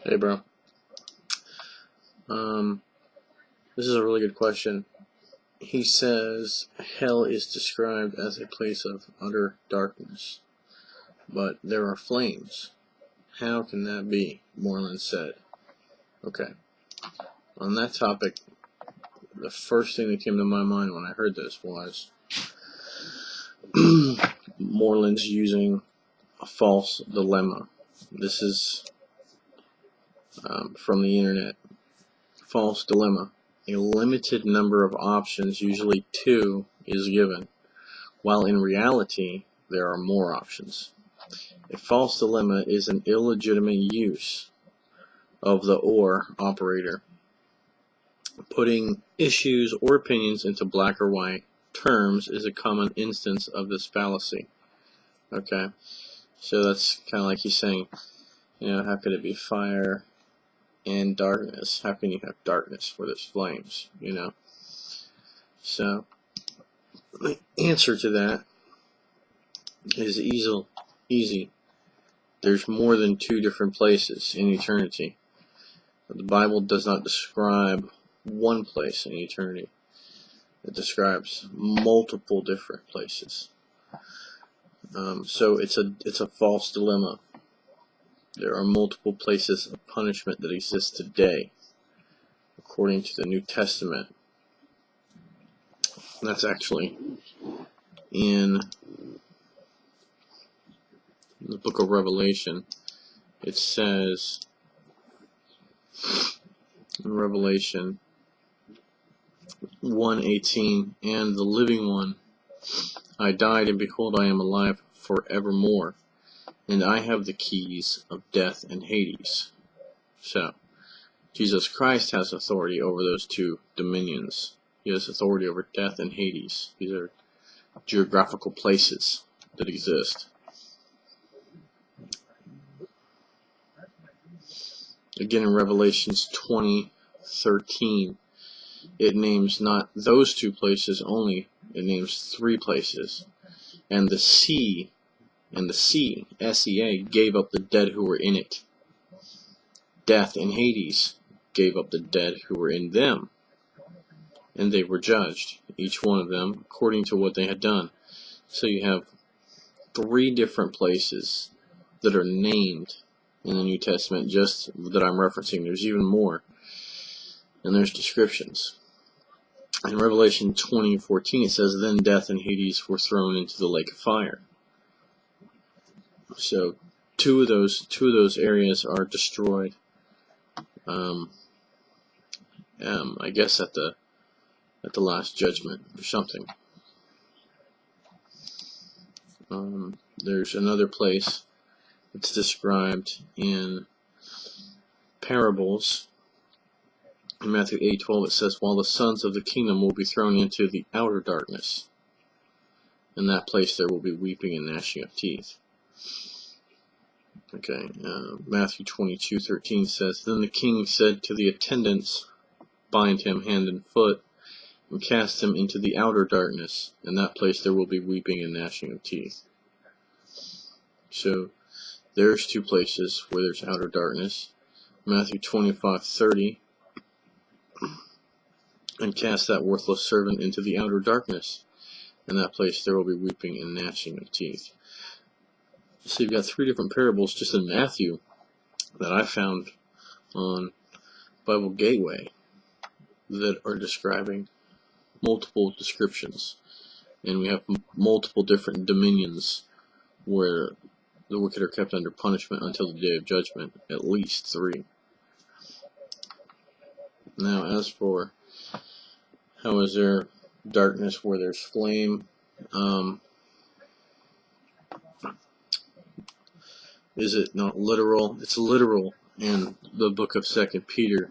Hey, bro. This is a really good question. He says hell is described as a place of utter darkness, but there are flames. How can that be? Moreland said. Okay. On that topic, the first thing that came to my mind when I heard this was Moreland's using a false dilemma. This is from the internet. False dilemma. A limited number of options, usually 2, is given, while in reality there are more options. A false dilemma is an illegitimate use of the or operator. Putting issues or opinions into black or white terms is a common instance of this fallacy. Okay, so that's kind of like he's saying, how could it be fire and darkness? How can you have darkness where there's flames? So the answer to that is easy. There's more than 2 different places in eternity. But the Bible does not describe one place in eternity. It describes multiple different places. So it's a false dilemma. There are multiple places of punishment that exist today, according to the New Testament. And that's actually in the book of Revelation. It says in Revelation 1:18, and the living one, I died, and behold, I am alive forevermore, and I have the keys of death and Hades. So, Jesus Christ has authority over those 2 dominions. He has authority over death and Hades. These are geographical places that exist. Again, in Revelations 20:13, it names not those 2 places only, it names 3 places. And the sea, S-E-A, gave up the dead who were in it. Death and Hades gave up the dead who were in them, and they were judged, each one of them, according to what they had done. So you have 3 different places that are named in the New Testament, just that I'm referencing. There's even more, and there's descriptions. In Revelation 20:14, it says, then death and Hades were thrown into the lake of fire. So two of those areas are destroyed. I guess at the last judgment or something. There's another place that's described in parables. In Matthew 8:12, it says, while the sons of the kingdom will be thrown into the outer darkness. In that place there will be weeping and gnashing of teeth. Okay, Matthew 22:13 says, then the king said to the attendants, bind him hand and foot, and cast him into the outer darkness. In that place there will be weeping and gnashing of teeth. So, there's 2 places where there's outer darkness. Matthew 25:30, and cast that worthless servant into the outer darkness. In that place there will be weeping and gnashing of teeth. So you've got 3 different parables just in Matthew that I found on Bible Gateway that are describing multiple descriptions. And we have multiple different dominions where the wicked are kept under punishment until the day of judgment, at least 3. Now, as for how is there darkness where there's flame, is it not literal? It's literal, and the book of 2 Peter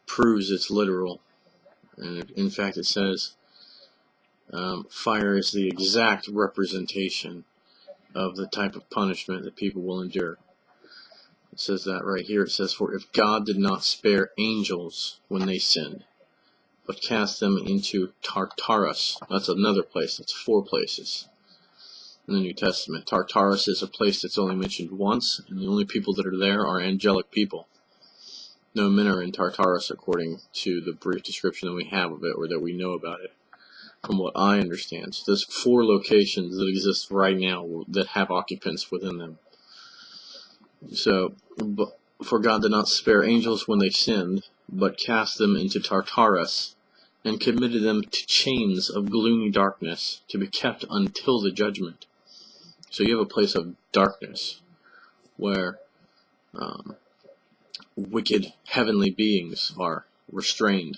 proves it's literal. And in fact, it says fire is the exact representation of the type of punishment that people will endure. It says that right here. It says, for if God did not spare angels when they sinned, but cast them into Tartarus. That's another place. That's 4 places. in the New Testament. Tartarus is a place that's only mentioned once, and the only people that are there are angelic people. No men are in Tartarus according to the brief description that we have of it, or that we know about it, from what I understand. So there's 4 locations that exist right now that have occupants within them. So, for God did not spare angels when they sinned, but cast them into Tartarus, and committed them to chains of gloomy darkness, to be kept until the judgment. So you have a place of darkness, where wicked heavenly beings are restrained.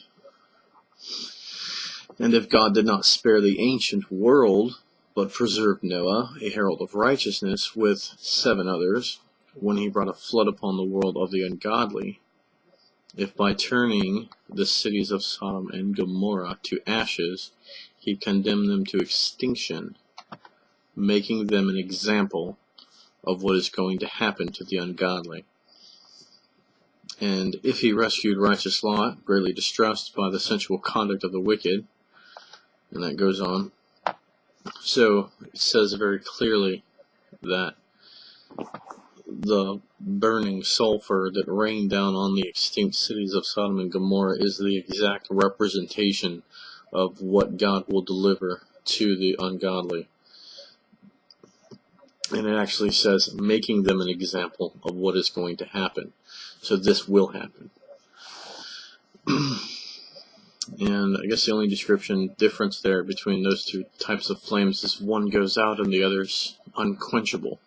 And if God did not spare the ancient world, but preserved Noah, a herald of righteousness, with 7 others, when he brought a flood upon the world of the ungodly, if by turning the cities of Sodom and Gomorrah to ashes, he condemned them to extinction, making them an example of what is going to happen to the ungodly. And if he rescued righteous Lot, greatly distressed by the sensual conduct of the wicked, and that goes on. So it says very clearly that the burning sulfur that rained down on the extinct cities of Sodom and Gomorrah is the exact representation of what God will deliver to the ungodly. And it actually says, making them an example of what is going to happen. So this will happen. And I guess the only difference there between those 2 types of flames is one goes out and the other's unquenchable.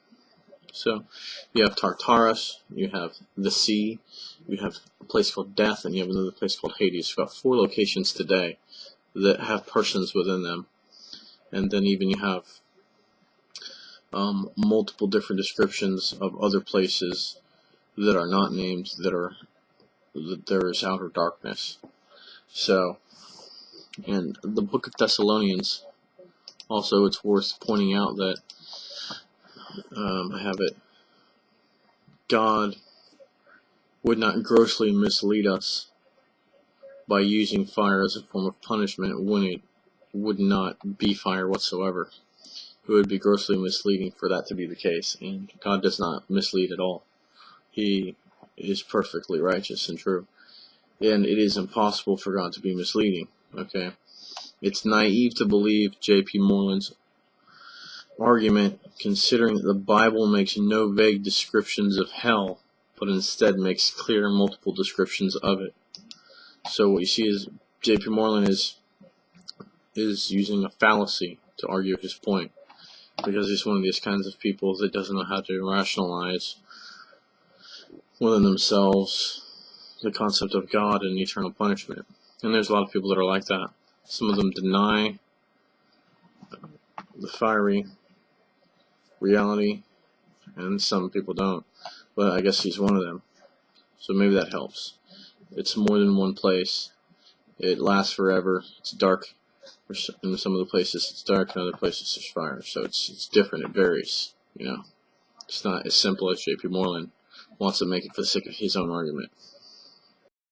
So you have Tartarus, you have the sea, you have a place called death, and you have another place called Hades. You've got 4 locations today that have persons within them. And then even you have multiple different descriptions of other places that are not named, that there is outer darkness. So, and the book of Thessalonians, also it's worth pointing out that I have it, God would not grossly mislead us by using fire as a form of punishment when it would not be fire whatsoever. It would be grossly misleading for that to be the case, and God does not mislead at all. He is perfectly righteous and true, and it is impossible for God to be misleading. Okay, it's naive to believe J.P. Moreland's argument, considering that the Bible makes no vague descriptions of hell, but instead makes clear multiple descriptions of it. So what you see is J.P. Moreland is using a fallacy to argue his point, because he's one of these kinds of people that doesn't know how to rationalize within themselves the concept of God and eternal punishment. And there's a lot of people that are like that. Some of them deny the fiery reality, and some people don't. But I guess he's one of them. So maybe that helps. It's more than one place. It lasts forever. It's dark. In some of the places it's dark, in other places there's fire. So it's different. It varies. You know, it's not as simple as J.P. Moreland wants to make it for the sake of his own argument.